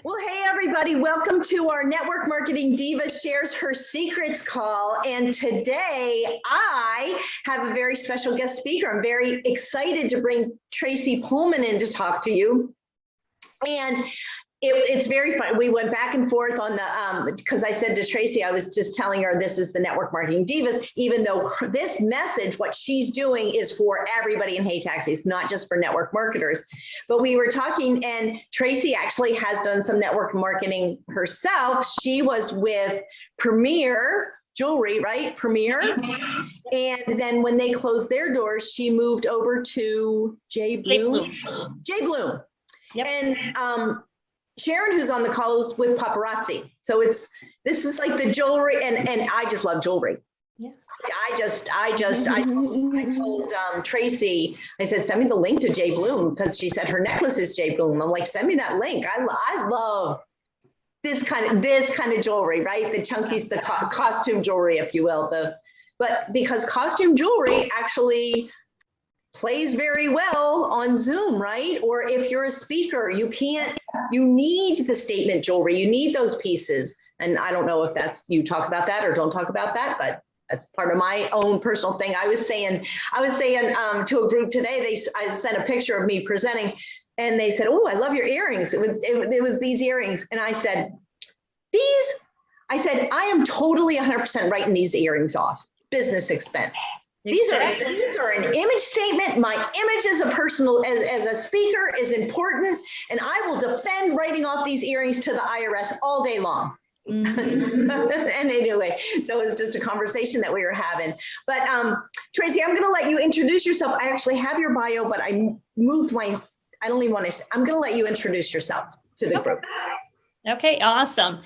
Well, hey, everybody. Welcome to our Network Marketing Diva Shares Her Secrets call. And today I have a very special guest speaker. I'm very excited to bring Tracy Pullman in to talk to you. And it's very fun. We went back and forth on the, because I said to Tracy, I was just telling her this is the Network Marketing Divas, even though this message, what she's doing is for everybody in Hey Taxi. It's not just for network marketers. But we were talking, and Tracy actually has done some network marketing herself. She was with Premier Jewelry, right? Premier. And then when they closed their doors, she moved over to J. Bloom. J. Bloom. Yep. And Sharon, who's on the call, is with Paparazzi. So this is like the jewelry, and I just love jewelry. Yeah. I told Tracy, I said, send me the link to J. Bloom, because she said her necklace is J. Bloom. I'm like, send me that link. I love this kind of jewelry, right? The chunkies, the costume jewelry, if you will. But because costume jewelry actually plays very well on Zoom, right? Or if you're a speaker, you need the statement jewelry, you need those pieces. And I don't know if you talk about that or don't talk about that, but that's part of my own personal thing. I was saying to a group today, I sent a picture of me presenting, and they said, oh, I love your earrings. It was these earrings. And I said, I am totally 100% writing these earrings off, business expense. These are an image statement. My image as a speaker is important, and I will defend writing off these earrings to the IRS all day long. Mm-hmm. And anyway, so it was just a conversation that we were having. But Tracy, I'm going to let you introduce yourself. I actually have your bio, but I moved I don't even want to. I'm going to let you introduce yourself to the group. Okay, awesome.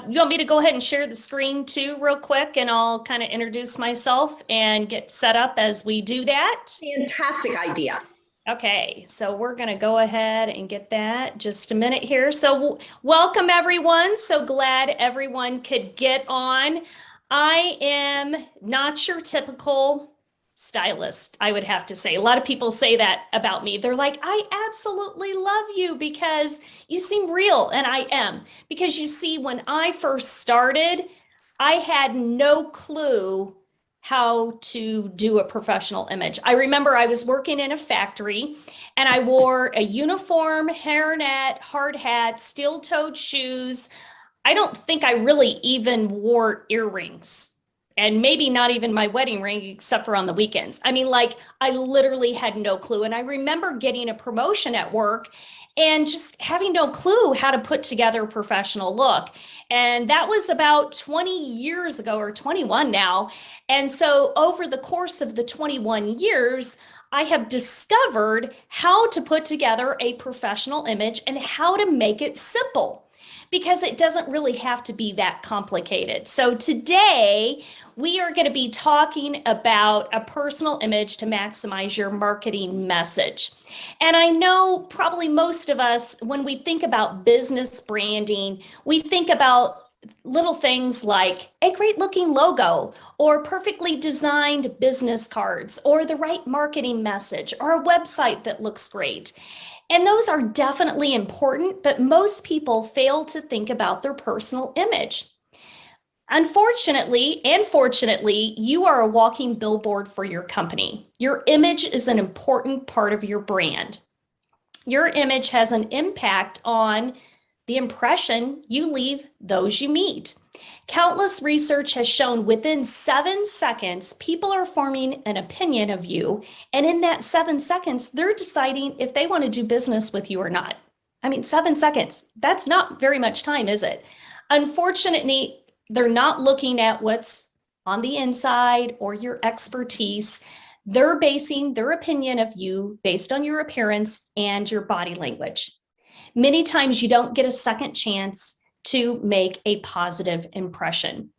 You want me to go ahead and share the screen too real quick, and I'll kind of introduce myself and get set up as we do that? Fantastic idea. Okay, so we're going to go ahead and get that just a minute here. So welcome everyone. So glad everyone could get on. I am not your typical stylist, I would have to say. A lot of people say that about me. They're like, I absolutely love you because you seem real. And I am. Because you see, when I first started, I had no clue how to do a professional image. I remember I was working in a factory and I wore a uniform, hairnet, hard hat, steel-toed shoes. I don't think I really even wore earrings. And maybe not even my wedding ring, except for on the weekends. I mean, like, I literally had no clue. And I remember getting a promotion at work and just having no clue how to put together a professional look. And that was about 20 years ago, or 21 now. And so over the course of the 21 years, I have discovered how to put together a professional image and how to make it simple, because it doesn't really have to be that complicated. So today, we are going to be talking about a personal image to maximize your marketing message. And I know probably most of us, when we think about business branding, we think about little things like a great looking logo, or perfectly designed business cards, or the right marketing message, or a website that looks great. And those are definitely important, but most people fail to think about their personal image. Unfortunately, and fortunately, you are a walking billboard for your company. Your image is an important part of your brand. Your image has an impact on the impression you leave those you meet. Countless research has shown within 7 seconds, people are forming an opinion of you. And in that 7 seconds, they're deciding if they want to do business with you or not. I mean, 7 seconds, that's not very much time, is it? Unfortunately, they're not looking at what's on the inside or your expertise. They're basing their opinion of you based on your appearance and your body language. Many times you don't get a second chance to make a positive impression.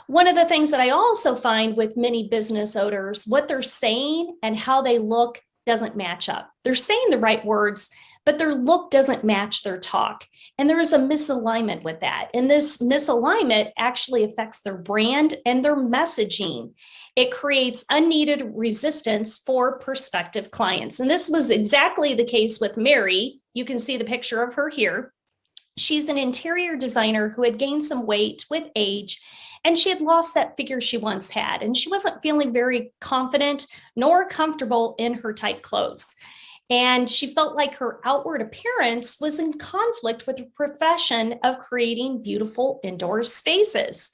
One of the things that I also find with many business owners, what they're saying and how they look doesn't match up. They're saying the right words, but their look doesn't match their talk. And there is a misalignment with that. And this misalignment actually affects their brand and their messaging. It creates unneeded resistance for prospective clients. And this was exactly the case with Mary. You can see the picture of her here. She's an interior designer who had gained some weight with age, and she had lost that figure she once had, and she wasn't feeling very confident nor comfortable in her tight clothes. And she felt like her outward appearance was in conflict with the profession of creating beautiful indoor spaces.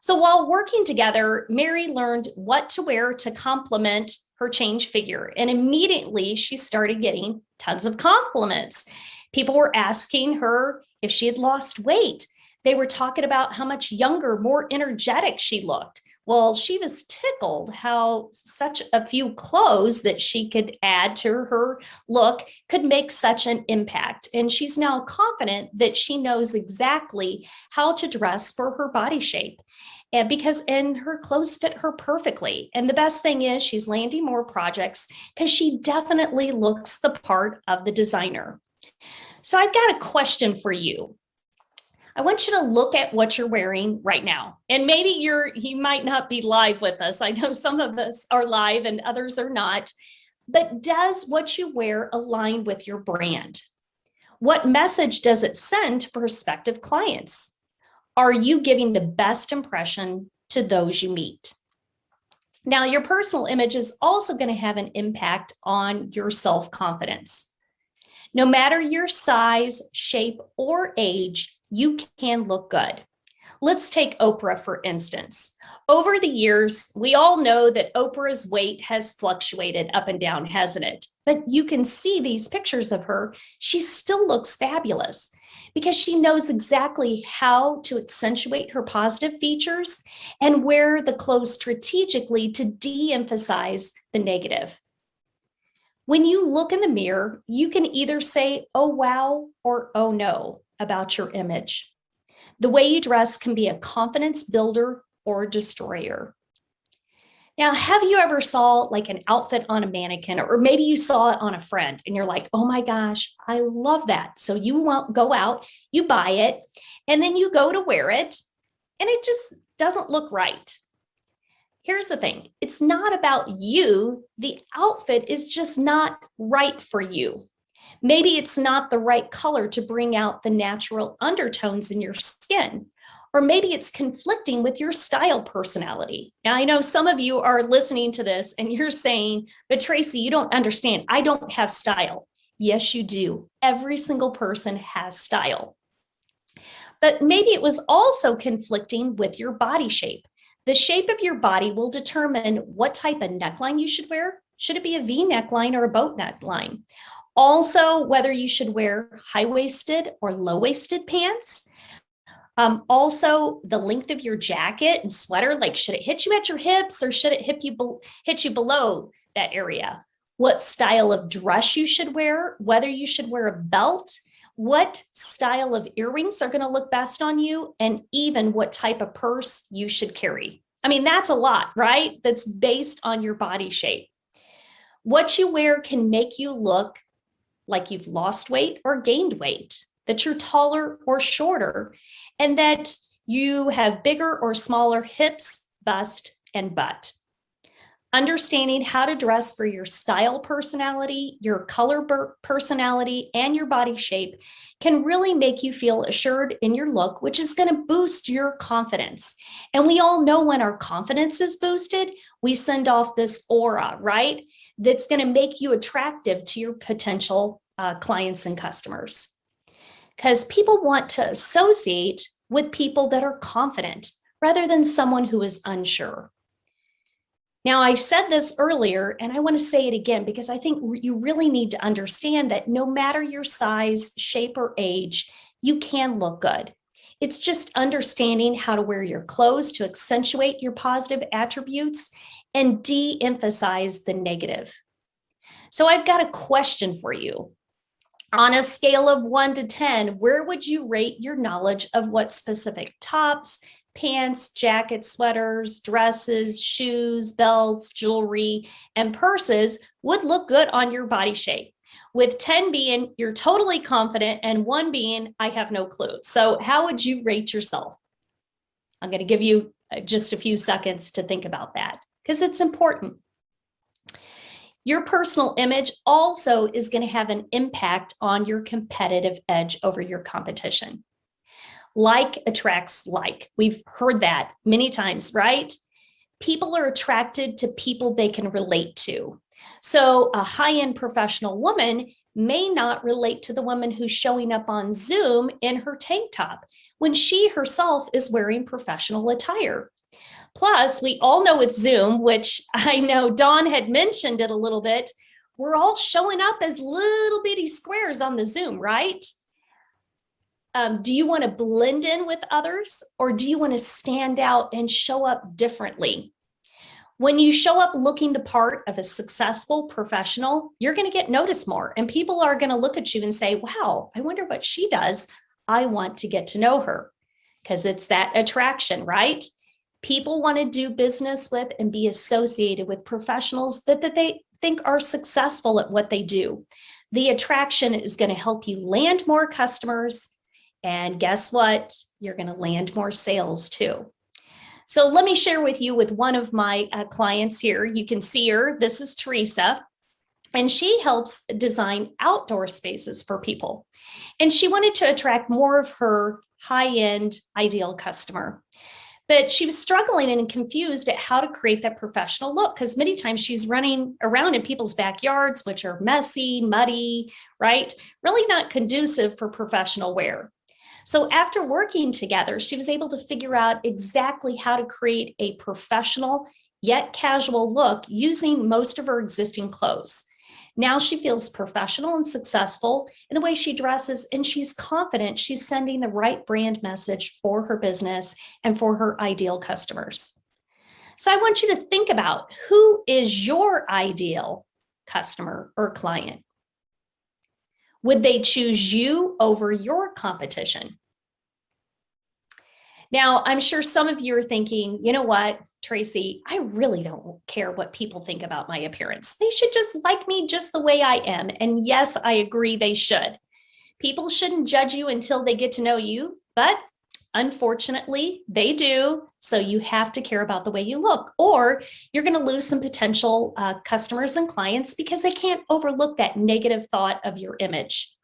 So while working together, Mary learned what to wear to complement her changed figure. And immediately she started getting tons of compliments. People were asking her if she had lost weight. They were talking about how much younger, more energetic she looked. Well, she was tickled how such a few clothes that she could add to her look could make such an impact. And she's now confident that she knows exactly how to dress for her body shape. And her clothes fit her perfectly. And the best thing is she's landing more projects because she definitely looks the part of the designer. So I've got a question for you. I want you to look at what you're wearing right now. And maybe you might not be live with us. I know some of us are live and others are not. But does what you wear align with your brand? What message does it send to prospective clients? Are you giving the best impression to those you meet? Now, your personal image is also going to have an impact on your self-confidence. No matter your size, shape, or age, you can look good. Let's take Oprah, for instance. Over the years, we all know that Oprah's weight has fluctuated up and down, hasn't it? But you can see these pictures of her. She still looks fabulous because she knows exactly how to accentuate her positive features and wear the clothes strategically to de-emphasize the negative. When you look in the mirror, you can either say, oh, wow, or oh, no, about your image. The way you dress can be a confidence builder or destroyer. Now, have you ever saw like an outfit on a mannequin, or maybe you saw it on a friend and you're like, oh my gosh, I love that. So you won't go out, you buy it, and then you go to wear it and it just doesn't look right. Here's the thing. It's not about you. The outfit is just not right for you. Maybe it's not the right color to bring out the natural undertones in your skin. Or maybe it's conflicting with your style personality. Now, I know some of you are listening to this and you're saying, but Tracy, you don't understand. I don't have style. Yes, you do. Every single person has style. But maybe it was also conflicting with your body shape. The shape of your body will determine what type of neckline you should wear. Should it be a V neckline or a boat neckline? Also, whether you should wear high-waisted or low-waisted pants. Also, the length of your jacket and sweater, like should it hit you at your hips or should it hit you below that area? What style of dress you should wear, whether you should wear a belt, what style of earrings are going to look best on you, and even what type of purse you should carry. I mean, that's a lot, right? That's based on your body shape. What you wear can make you look like you've lost weight or gained weight, that you're taller or shorter, and that you have bigger or smaller hips, bust, and butt. Understanding how to dress for your style personality, your color personality, and your body shape can really make you feel assured in your look, which is going to boost your confidence. And we all know when our confidence is boosted, we send off this aura, right? That's going to make you attractive to your potential clients and customers. Because people want to associate with people that are confident rather than someone who is unsure. Now, I said this earlier, and I want to say it again because I think you really need to understand that no matter your size, shape, or age, you can look good. It's just understanding how to wear your clothes to accentuate your positive attributes and de-emphasize the negative. So I've got a question for you. On a scale of 1 to 10, where would you rate your knowledge of what specific tops, pants, jackets, sweaters, dresses, shoes, belts, jewelry, and purses would look good on your body shape? With 10 being you're totally confident and 1 being I have no clue. So how would you rate yourself? I'm going to give you just a few seconds to think about that because it's important. Your personal image also is going to have an impact on your competitive edge over your competition. Like attracts like. We've heard that many times, right? People are attracted to people they can relate to. So a high-end professional woman may not relate to the woman who's showing up on Zoom in her tank top when she herself is wearing professional attire. Plus, we all know with Zoom, which I know Dawn had mentioned it a little bit, we're all showing up as little bitty squares on the Zoom, right? Do you want to blend in with others, or do you want to stand out and show up differently? When you show up looking the part of a successful professional, you're going to get noticed more, and people are going to look at you and say, wow, I wonder what she does. I want to get to know her, because it's that attraction, right? People want to do business with and be associated with professionals that they think are successful at what they do. The attraction is going to help you land more customers. And guess what? You're going to land more sales too. So let me share with you with one of my clients here. You can see her. This is Teresa. And she helps design outdoor spaces for people. And she wanted to attract more of her high-end ideal customer. But she was struggling and confused at how to create that professional look, because many times she's running around in people's backyards, which are messy, muddy, right? Really not conducive for professional wear. So after working together, she was able to figure out exactly how to create a professional yet casual look using most of her existing clothes. Now she feels professional and successful in the way she dresses, and she's confident she's sending the right brand message for her business and for her ideal customers. So I want you to think about, who is your ideal customer or client? Would they choose you over your competition? Now, I'm sure some of you are thinking, you know what, Tracy, I really don't care what people think about my appearance. They should just like me just the way I am. And yes, I agree, they should. People shouldn't judge you until they get to know you, but unfortunately, they do. So you have to care about the way you look, or you're going to lose some potential customers and clients because they can't overlook that negative thought of your image.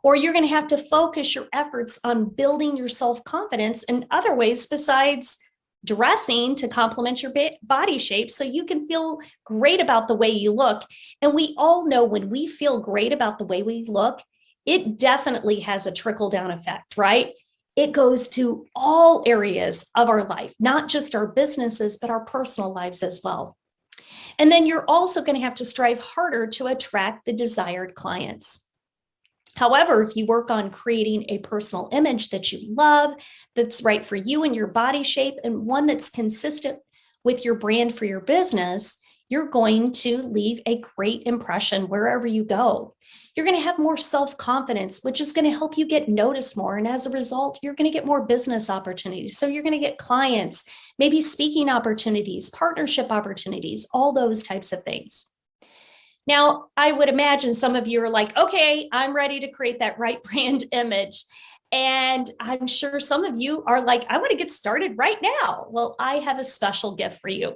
Or you're going to have to focus your efforts on building your self-confidence in other ways besides dressing to complement your body shape so you can feel great about the way you look. And we all know when we feel great about the way we look, it definitely has a trickle-down effect, right? It goes to all areas of our life, not just our businesses, but our personal lives as well. And then you're also going to have to strive harder to attract the desired clients. However, if you work on creating a personal image that you love, that's right for you and your body shape, and one that's consistent with your brand for your business, you're going to leave a great impression wherever you go. You're going to have more self-confidence, which is going to help you get noticed more. And as a result, you're going to get more business opportunities. So you're going to get clients, maybe speaking opportunities, partnership opportunities, all those types of things. Now, I would imagine some of you are like, okay, I'm ready to create that right brand image. And I'm sure some of you are like, I want to get started right now. Well, I have a special gift for you.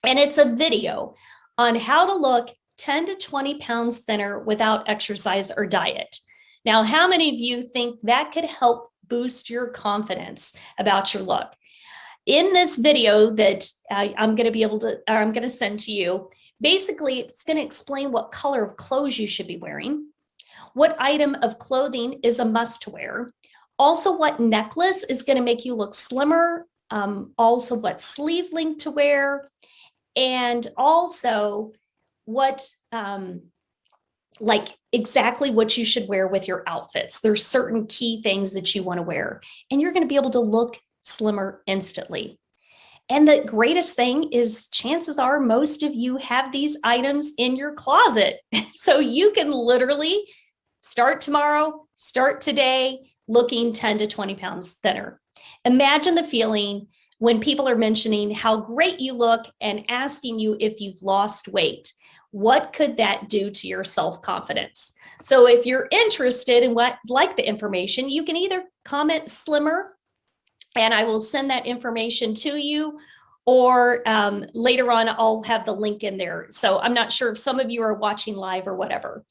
And it's a video on how to look 10 to 20 pounds thinner without exercise or diet. Now, how many of you think that could help boost your confidence about your look? In this video that I'm going to send to you, basically, it's going to explain what color of clothes you should be wearing, what item of clothing is a must to wear, also what necklace is going to make you look slimmer, also what sleeve length to wear, and also what, like exactly what you should wear with your outfits. There's certain key things that you want to wear, and you're going to be able to look slimmer instantly. And the greatest thing is, chances are most of you have these items in your closet. So you can literally start tomorrow, start today, looking 10 to 20 pounds thinner. Imagine the feeling when people are mentioning how great you look and asking you if you've lost weight. What could that do to your self-confidence? So if you're interested in like the information, you can either comment slimmer and I will send that information to you, or later on, I'll have the link in there. So I'm not sure if some of you are watching live or whatever.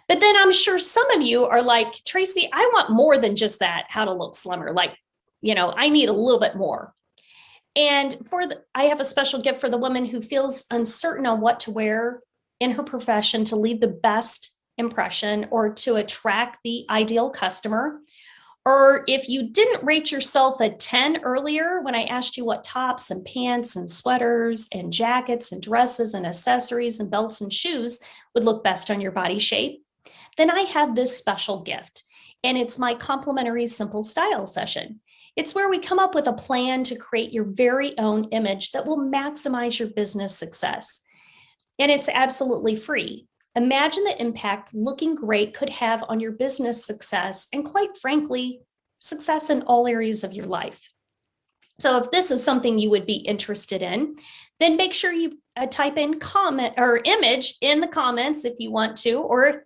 But then I'm sure some of you are like, Tracy, I want more than just that, how to look slimmer. Like, I need a little bit more. And I have a special gift for the woman who feels uncertain on what to wear in her profession to leave the best impression or to attract the ideal customer. Or if you didn't rate yourself a 10 earlier when I asked you what tops and pants and sweaters and jackets and dresses and accessories and belts and shoes would look best on your body shape, then I have this special gift. And it's my complimentary simple style session. It's where we come up with a plan to create your very own image that will maximize your business success. And it's absolutely free. Imagine the impact looking great could have on your business success and, quite frankly, success in all areas of your life. So if this is something you would be interested in, then make sure you type in comment or image in the comments if you want to, or if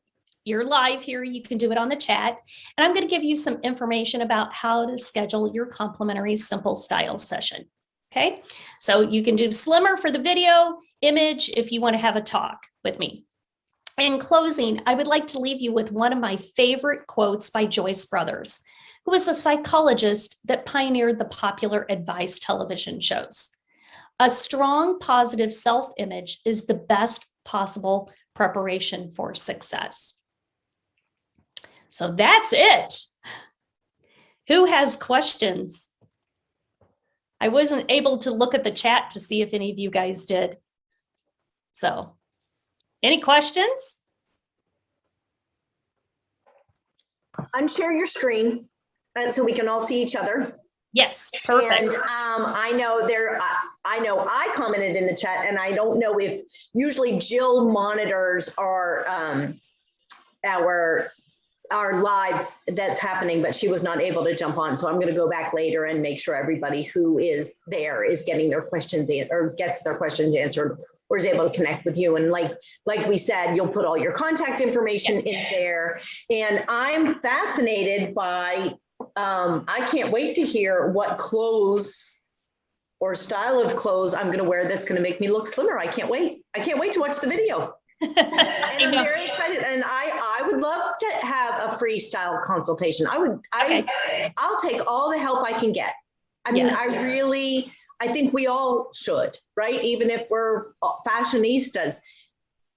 you're live here, you can do it on the chat. And I'm going to give you some information about how to schedule your complimentary simple style session. Okay, so you can do slimmer for the video, image if you want to have a talk with me. In closing, I would like to leave you with one of my favorite quotes by Joyce Brothers, who was a psychologist that pioneered the popular advice television shows. A strong, positive self-image is the best possible preparation for success. So that's it. Who has questions? I wasn't able to look at the chat to see if any of you guys did. So, any questions? Unshare your screen so we can all see each other. Yes, perfect. And I know I commented in the chat, and I don't know if usually Jill monitors our live that's happening, but she was not able to jump on. So I'm going to go back later and make sure everybody who is there is getting their questions or gets their questions answered or is able to connect with you. And like we said, you'll put all your contact information in there. And I'm fascinated by, I can't wait to hear what clothes or style of clothes I'm going to wear that's going to make me look slimmer. I can't wait. I can't wait to watch the video. And I'm very excited, and I would love to have a free style consultation. I'll take all the help I can get. I mean, I think we all should, right? Even if we're fashionistas.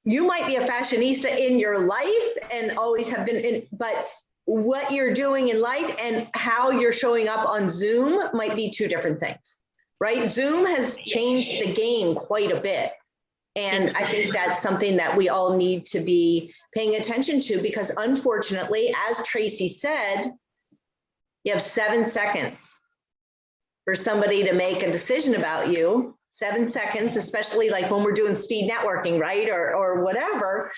You might be a fashionista in your life and always have been but what you're doing in life and how you're showing up on Zoom might be two different things, right? Zoom has changed the game quite a bit. And I think that's something that we all need to be paying attention to, because unfortunately, as Tracy said, you have 7 seconds for somebody to make a decision about you. 7 seconds, especially like when we're doing speed networking, right? Or whatever,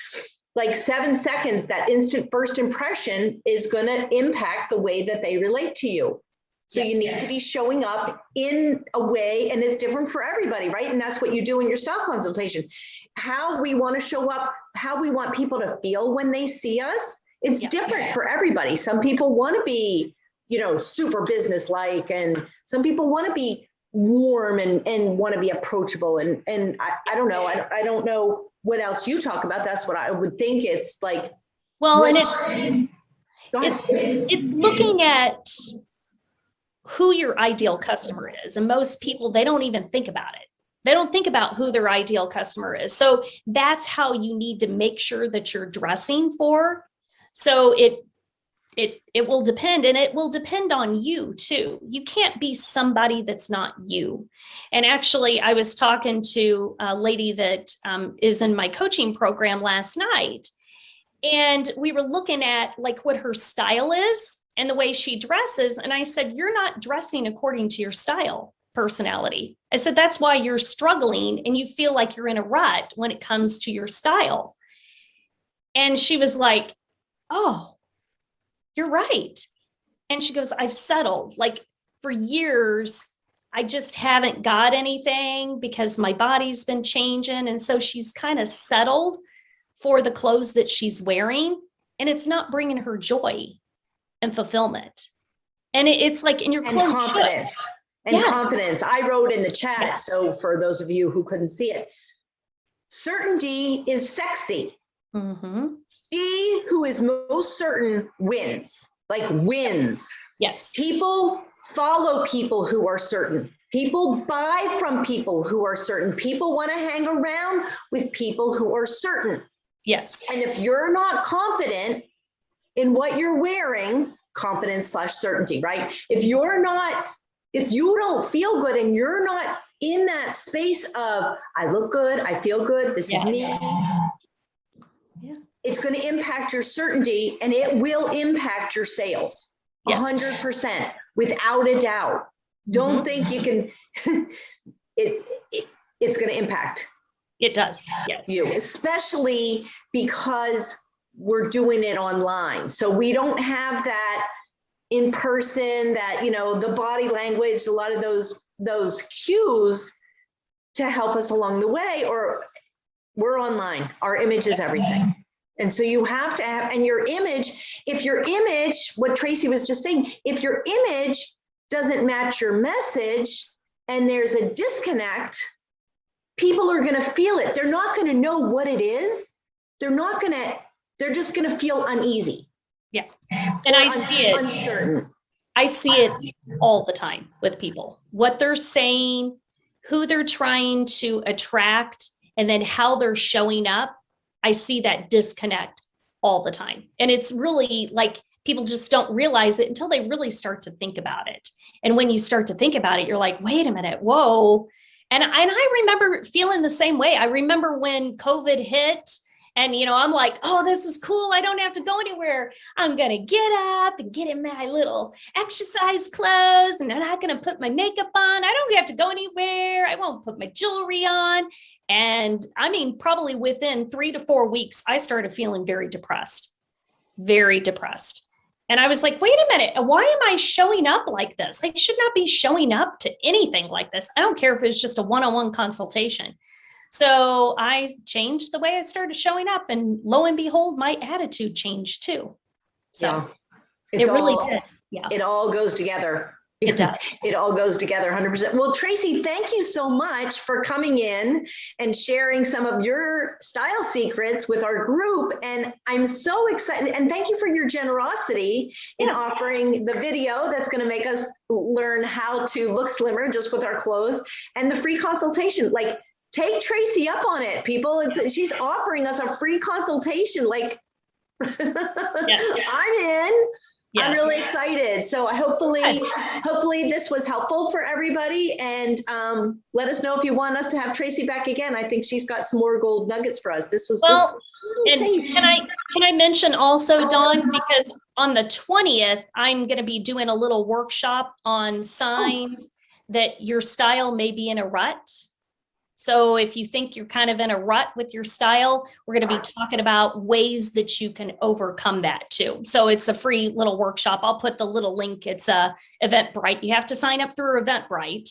like 7 seconds, that instant first impression is going to impact the way that they relate to you. So you need to be showing up in a way, and it's different for everybody, right? And that's what you do in your style consultation. How we want to show up, how we want people to feel when they see us, it's different for everybody. Some people want to be, super business-like, and some people want to be warm and want to be approachable. And I don't know. I don't know what else you talk about. That's what I would think it's like. Well, and it's looking at who your ideal customer is. And most people, they don't even think about it. They don't think about who their ideal customer is. So that's how you need to make sure that you're dressing for. So it will depend, and it will depend on you too. You can't be somebody that's not you. And actually, I was talking to a lady that is in my coaching program last night, and we were looking at like what her style is and the way she dresses. And I said, you're not dressing according to your style personality. I said, that's why you're struggling and you feel like you're in a rut when it comes to your style. And she was like, oh, you're right. And she goes, I've settled. Like for years, I just haven't got anything because my body's been changing. And so she's kind of settled for the clothes that she's wearing, and it's not bringing her joy and fulfillment. And it's like in your clothes. and Yes. confidence. I wrote in the chat, Yeah. so for those of you who couldn't see it, certainty is sexy. Mm-hmm. She who is most certain wins, like wins. Yes. People follow people who are certain. People buy from people who are certain. People want to hang around with people who are certain. Yes. And if you're not confident in what you're wearing, confidence / certainty, right? If you don't feel good and you're not in that space of, I look good, I feel good, this is me. Yeah. It's going to impact your certainty and it will impact your sales. Yes. 100%, without a doubt. Don't think you can, it's going to impact It does. Yes. you, especially because we're doing it online. So we don't have that in person, that, the body language, a lot of those cues to help us along the way, or we're online. Our image is everything. And so you have to have, and your image, if your image, what Tracy was just saying, if your image doesn't match your message and there's a disconnect, people are going to feel it. They're not going to know what it is. They're just going to feel uneasy. Yeah. And I see it. Uncertain. I see it all the time with people, what they're saying, who they're trying to attract, and then how they're showing up. I see that disconnect all the time. And it's really like people just don't realize it until they really start to think about it. And when you start to think about it, you're like, wait a minute, whoa. And I remember feeling the same way. I remember when COVID hit and, I'm like, oh, this is cool. I don't have to go anywhere. I'm going to get up and get in my little exercise clothes, and I'm not going to put my makeup on. I don't have to go anywhere. I won't put my jewelry on. And I mean, probably within 3 to 4 weeks, I started feeling very depressed. And I was like, wait a minute, why am I showing up like this? I should not be showing up to anything like this. I don't care if it's just a one-on-one consultation. So I changed the way I started showing up, and lo and behold, my attitude changed too. So yeah. it really did. Yeah. It all goes together. It does. It all goes together 100%. Well, Tracy, thank you so much for coming in and sharing some of your style secrets with our group. And I'm so excited. And thank you for your generosity in offering the video that's going to make us learn how to look slimmer just with our clothes, and the free consultation. Like, take Tracy up on it, people. She's offering us a free consultation. Like, Yes. I'm in. Yes. I'm really excited. So hopefully this was helpful for everybody. And let us know if you want us to have Tracy back again. I think she's got some more gold nuggets for us. This was just a taste. Can I mention also, Dawn, because on the 20th, I'm going to be doing a little workshop on signs that your style may be in a rut. So if you think you're kind of in a rut with your style, we're going to be talking about ways that you can overcome that too. So it's a free little workshop. I'll put the little link. It's Eventbrite. You have to sign up through Eventbrite.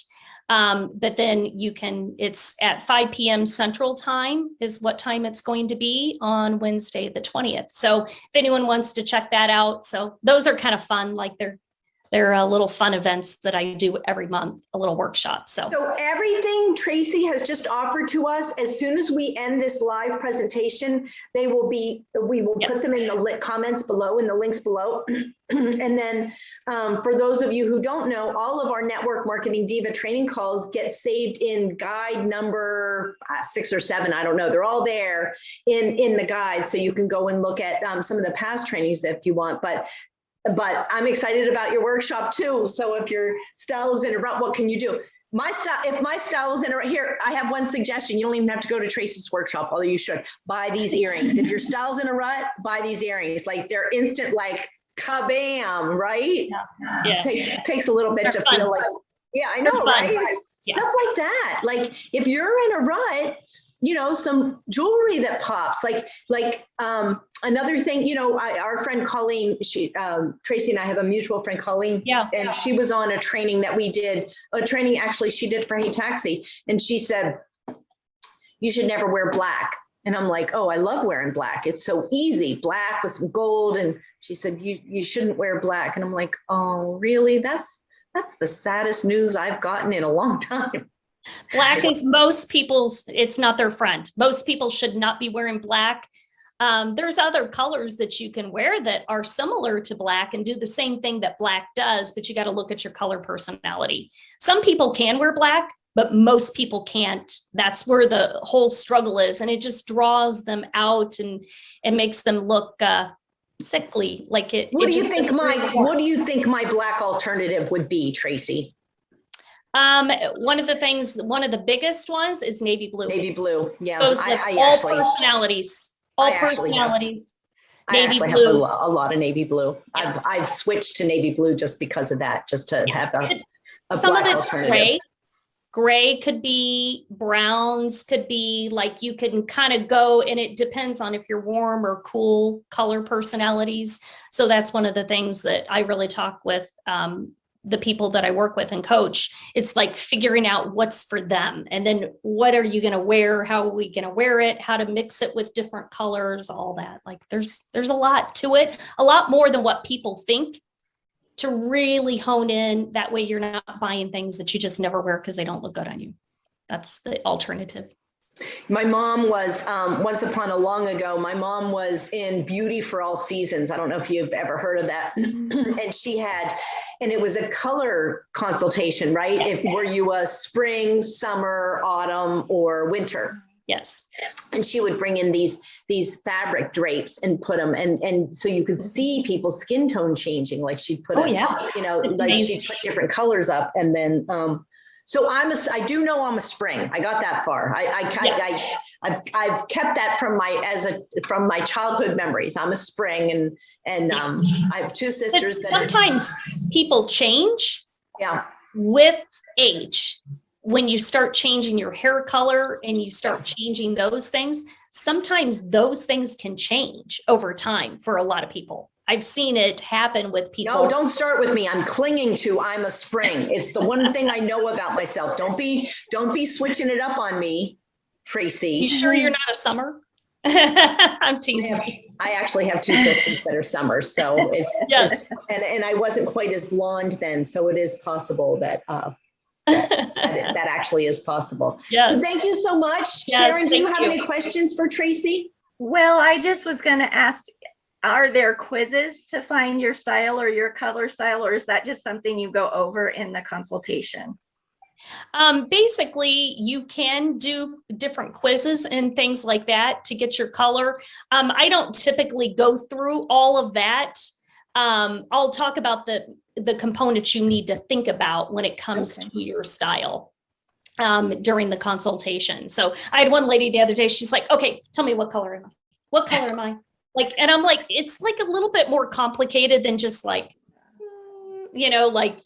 But then it's at 5 p.m. Central Time is what time it's going to be on Wednesday, the 20th. So if anyone wants to check that out. So those are kind of fun. Like they're little fun events that I do every month, a little workshop. So everything Tracy has just offered to us, as soon as we end this live presentation, we will put them in the comments below, in the links below. And then for those of you who don't know, all of our Network Marketing Diva training calls get saved in guide number 6 or 7. I don't know. They're all there in the guide. So you can go and look at some of the past trainings if you want. But I'm excited about your workshop too. So if your style is in a rut, what can you do? If my style is in a rut, here, I have one suggestion. You don't even have to go to Tracy's workshop, although you should. Buy these earrings. If your style's in a rut, buy these earrings. Like, they're instant, like, kabam, right? Yeah. Yes. Takes a little bit to feel like, yeah, I know, right? Stuff like that. Like, if you're in a rut, some jewelry that pops, like another thing, our friend Colleen, Tracy and I have a mutual friend, Colleen, and she was on a training that we did, actually she did for Hey Taxi. And she said, you should never wear black. And I'm like, oh, I love wearing black. It's so easy, black with some gold. And she said, you shouldn't wear black. And I'm like, oh, really? That's That's the saddest news I've gotten in a long time. Black is most people's, it's not their friend. Most people should not be wearing black. There's other colors that you can wear that are similar to black and do the same thing that black does, but you got to look at your color personality. Some people can wear black, but most people can't. That's where the whole struggle is. And it just draws them out and makes them look sickly. Like it. What do you think my black alternative would be, Tracy? One of the biggest ones is navy blue. Navy blue. Yeah. Those all personalities. All personalities. I actually have a lot of navy blue. Yeah. I've switched to navy blue just because of that, just to have a some black of it's alternative. Gray. Gray could be, browns could be, like you can kind of go, and it depends on if you're warm or cool color personalities. So that's one of the things that I really talk with the people that I work with and coach. It's like figuring out what's for them. And then what are you going to wear? How are we going to wear it? How to mix it with different colors, all that. Like there's a lot to it, a lot more than what people think, to really hone in. That way you're not buying things that you just never wear because they don't look good on you. That's the alternative. My mom was, once upon a long ago, my mom was in Beauty for All Seasons. I don't know if you've ever heard of that. And she had, and it was a color consultation, right? Yes. Were you a spring, summer, autumn, or winter? Yes. And she would bring in these fabric drapes and put them, and so you could see people's skin tone changing. Like she'd put, she'd put different colors up, and then, so I do know I'm a spring. I got that far. I've kept that from my childhood memories. I'm a spring, and I have two sisters that sometimes people change. Yeah. With age. When you start changing your hair color and you start changing those things, sometimes those things can change over time for a lot of people. I've seen it happen with people. No, don't start with me. I'm clinging to I'm a spring. It's the one thing I know about myself. Don't be switching it up on me, Tracy. You sure you're not a summer? I'm teasing. I actually have two sisters that are summers, so it's and I wasn't quite as blonde then, so it is possible that that actually is possible. Yes. So thank you so much. Yes, Sharon, do you have any questions for Tracy? Well, I just was going to ask, are there quizzes to find your style or your color style, or is that just something you go over in the consultation? Basically, you can do different quizzes and things like that to get your color. I don't typically go through all of that. I'll talk about the components you need to think about when it comes to your style during the consultation. So I had one lady the other day, she's like, okay, tell me what color am I? What color am I? Like, and I'm like, it's like a little bit more complicated than just like, like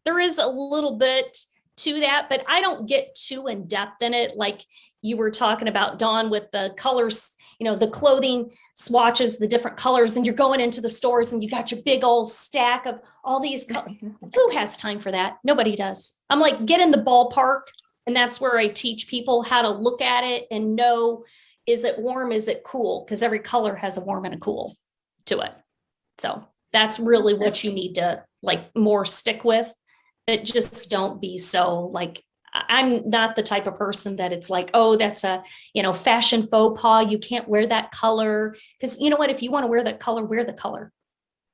there is a little bit to that, but I don't get too in depth in it. Like you were talking about, Dawn, with the colors, the clothing swatches, the different colors, and you're going into the stores and you got your big old stack of all these colors. Who has time for that? Nobody does. I'm like, get in the ballpark. And that's where I teach people how to look at it and know, is it warm? Is it cool? Because every color has a warm and a cool to it. So that's really what you need to more stick with. But just don't be so I'm not the type of person that it's like, oh, that's a, fashion faux pas. You can't wear that color. Because you know what? If you want to wear that color, wear the color.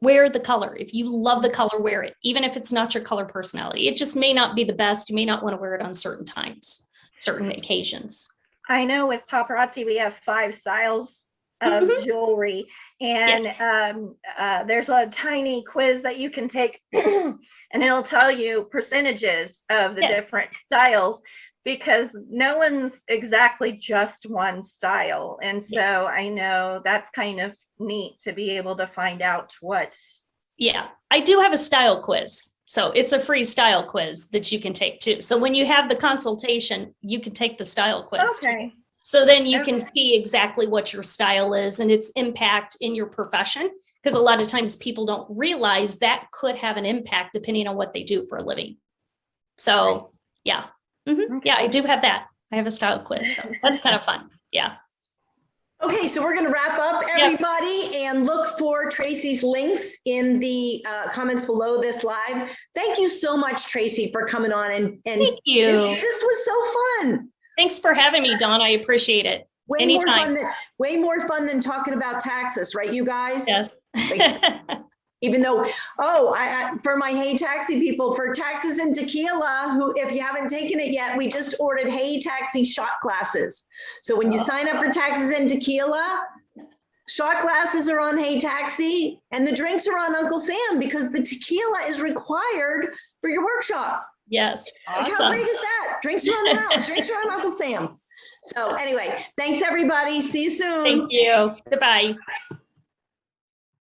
Wear the color. If you love the color, wear it. Even if it's not your color personality. It just may not be the best. You may not want to wear it on certain times, certain occasions. I know with Paparazzi, we have 5 styles of jewelry. And there's a tiny quiz that you can take and it'll tell you percentages of the different styles, because no one's exactly just one style. And so I know that's kind of neat to be able to find out what. Yeah, I do have a style quiz. So it's a free style quiz that you can take too. So when you have the consultation, you can take the style quiz too. So then you can see exactly what your style is and its impact in your profession. Because a lot of times people don't realize that could have an impact depending on what they do for a living. So yeah. Yeah, I do have that. I have a style quiz. So that's kind of fun. Yeah. Okay, so we're going to wrap up, everybody, and look for Tracy's links in the comments below this live. Thank you so much, Tracy, for coming on. And Thank you. This was so fun. Thanks for having me, Dawn. I appreciate it. Way Anytime. way more fun than talking about taxes, right, you guys? Yes. Even though, for my Hey Taxi people, for Taxes and Tequila, who, if you haven't taken it yet, we just ordered Hey Taxi shot glasses. So when you sign up for Taxes and Tequila, shot glasses are on Hey Taxi, and the drinks are on Uncle Sam, because the tequila is required for your workshop. Yes. Like, Awesome. how great is that? Drinks are on that. Drinks are on Uncle Sam. So anyway, thanks everybody. See you soon. Thank you. Goodbye.